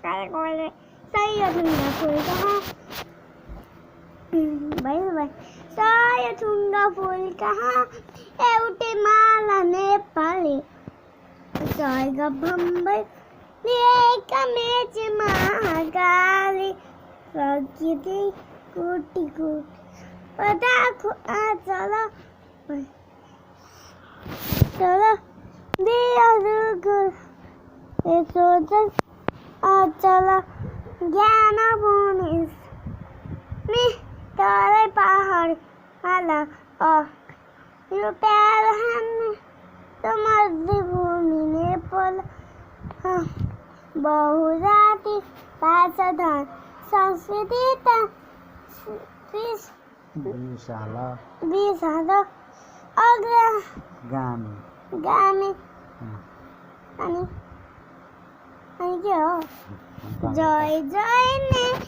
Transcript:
काय बोले सही ठुंगा फूल कहाँ भाई भाई सही ठुंगा फूल कहाँ एवटे माला नेपाली सही का बम्बई एक मेच महाकाली प्रकृति कोटि कोटि पदार्थ चलो चलो दिया सोचन चलो ज्ञान बोनिस में तारे पहाड़ हाला यो प्यार हम तुम्हारी भूमि ने पल बहुजाति भाषाधान संस्कृति विशाल गामी आणि क्या जय जय ने